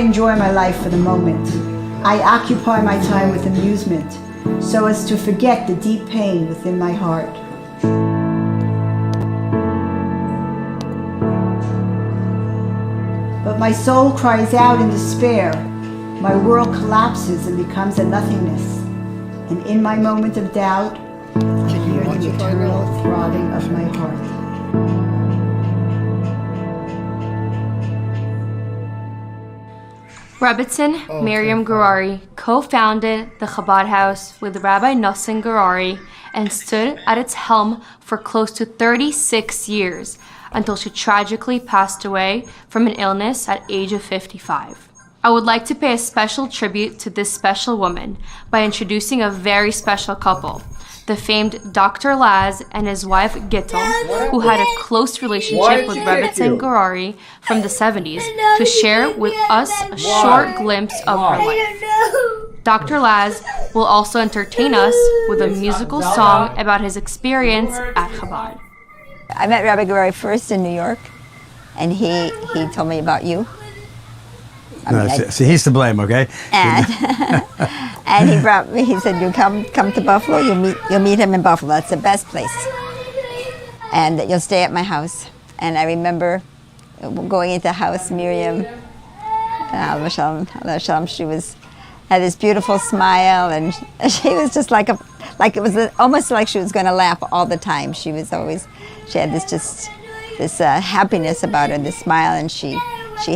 enjoy my life for the moment. I occupy my time with amusement, so as to forget the deep pain within my heart. But my soul cries out in despair. My world collapses and becomes a nothingness. And in my moment of doubt, I hear the eternal throbbing of my heart. Rebbetzin Miriam Gurari co-founded the Chabad House with Rabbi Nosson Gurari and stood at its helm for close to 36 years until she tragically passed away from an illness at age of 55. I would like to pay a special tribute to this special woman by introducing a very special couple, the famed Dr. Laz and his wife Gittel, who had a close relationship with Rebbetzin Gurari from the 70s, to share with us a short glimpse of her life. Dr. Laz will also entertain us with a musical song about his experience at Chabad. I met Rabbi Gurari first in New York, and he told me about you. See, he's to blame, okay? And he brought me. He said, "You come to Buffalo. You'll meet him in Buffalo. That's the best place. And you'll stay at my house." And I remember going into the house. Miriam, she had this beautiful smile, and she was just like almost like she was going to laugh all the time. She had this happiness about her, this smile, and she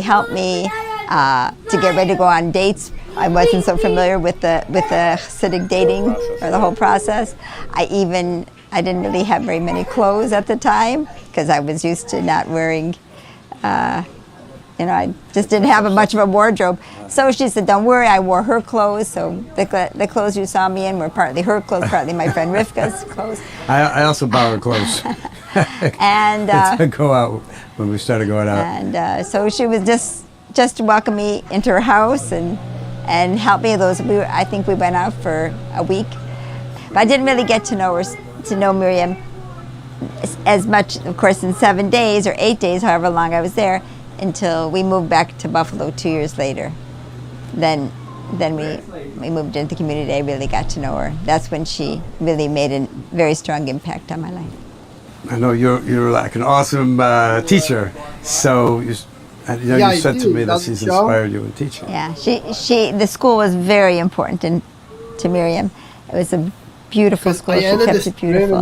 helped me to get ready to go on dates. I wasn't so familiar with the Hasidic dating or the whole process. I didn't really have very many clothes at the time because I was used to not wearing. I just didn't have much of a wardrobe. So she said, "Don't worry." I wore her clothes, so the clothes you saw me in were partly her clothes, partly my friend Rivka's clothes. I also borrowed clothes. And to go out when we started going out. And so she was just to welcome me into her house and help me. I think we went out for a week, but I didn't really get to know Miriam as much, of course, in 7 days or 8 days, however long I was there, until we moved back to Buffalo 2 years later. Then we moved into the community. I really got to know her. That's when she really made a very strong impact on my life. I know you're like an awesome teacher. So you said to me that she's inspired you in teaching. Yeah, the school was very important to Miriam. It was a beautiful school. She kept it beautiful.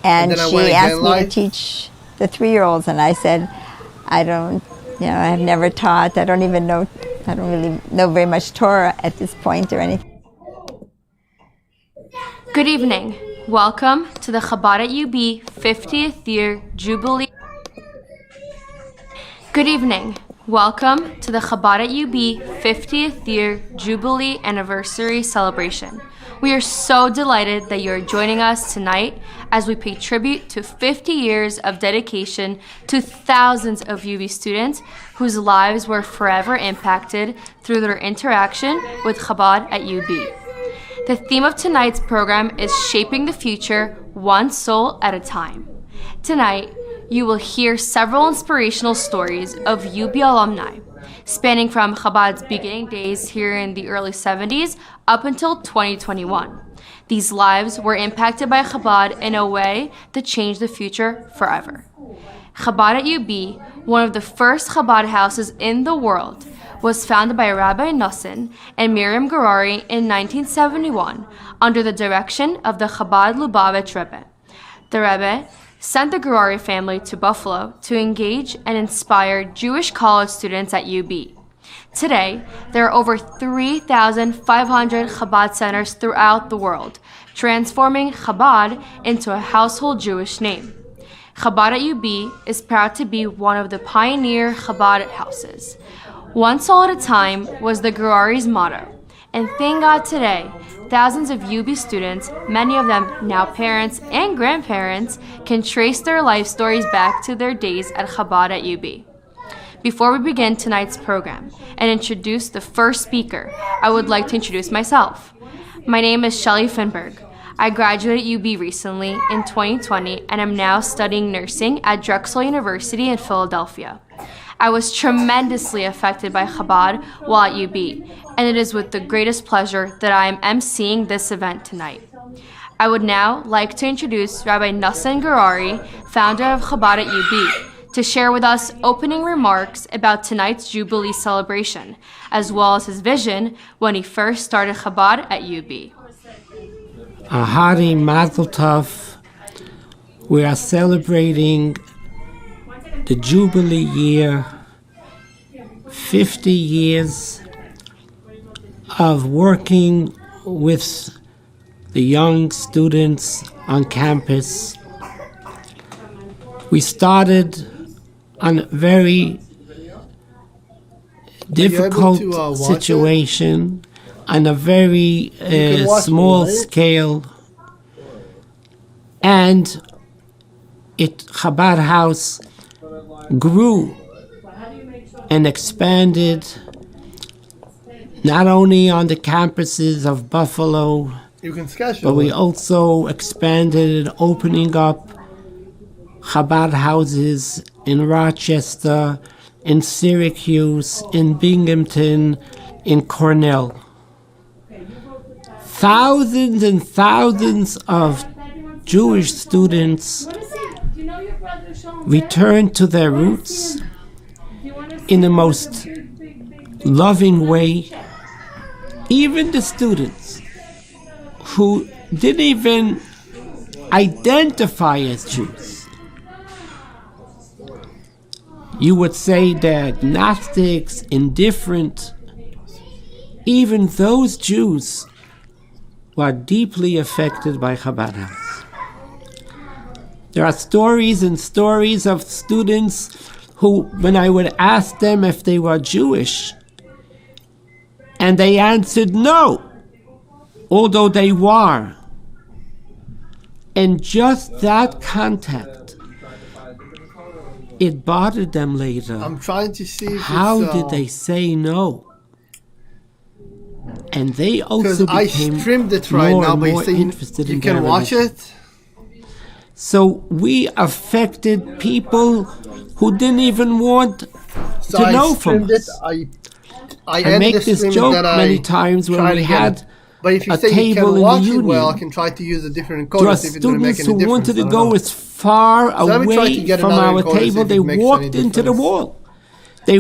And she asked me to teach the 3-year-olds, and I said, I have never taught. I don't really know very much Torah at this point or anything. Good evening. Welcome to the Chabad at UB 50th year Jubilee. Good evening. Welcome to the Chabad at UB 50th year Jubilee anniversary celebration. We are so delighted that you are joining us tonight as we pay tribute to 50 years of dedication to thousands of UB students whose lives were forever impacted through their interaction with Chabad at UB. The theme of tonight's program is Shaping the Future, One Soul at a Time. Tonight, you will hear several inspirational stories of UB alumni, spanning from Chabad's beginning days here in the early 70s up until 2021. These lives were impacted by Chabad in a way that changed the future forever. Chabad at UB, one of the first Chabad houses in the world, was founded by Rabbi Nosson and Miriam Gurari in 1971 under the direction of the Chabad Lubavitch Rebbe. The Rebbe sent the Gurari family to Buffalo to engage and inspire Jewish college students at UB. Today, there are over 3,500 Chabad centers throughout the world, transforming Chabad into a household Jewish name. Chabad at UB is proud to be one of the pioneer Chabad houses. One soul at a time was the Gurari's motto, and thank God today, thousands of UB students, many of them now parents and grandparents, can trace their life stories back to their days at Chabad at UB. Before we begin tonight's program and introduce the first speaker, I would like to introduce myself. My name is Shelly Finberg. I graduated UB recently in 2020 and am now studying nursing at Drexel University in Philadelphia. I was tremendously affected by Chabad while at UB, and it is with the greatest pleasure that I am emceeing this event tonight. I would now like to introduce Rabbi Nassan Garari, founder of Chabad at UB, to share with us opening remarks about tonight's Jubilee celebration, as well as his vision when he first started Chabad at UB. Ahari Mazel Tov. We are celebrating the Jubilee year, 50 years of working with the young students on campus. We started on a very difficult situation, on a very small scale, and Chabad House grew and expanded not only on the campuses of Buffalo, but we also expanded, opening up Chabad houses in Rochester, in Syracuse, in Binghamton, in Cornell. Thousands and thousands of Jewish students returned to their roots in the most loving way. Even the students who didn't even identify as Jews. You would say they're agnostics, indifferent. Even those Jews were deeply affected by Chabad House. There are stories and stories of students who, when I would ask them if they were Jewish, and they answered no, although they were. And just that contact, it bothered them later. I'm trying to see how did they say no? And they also became I streamed it right now, but more interested in you can watch it. So we affected people who didn't even want to know from us. I make this joke many times when we had but if you a say you table can in watch the it union. well, I can try to use a different encoder. There are See if it's going to make students any who wanted to go as far let me try to away get from another our encoder, see table, if they it makes walked any into the difference. wall. They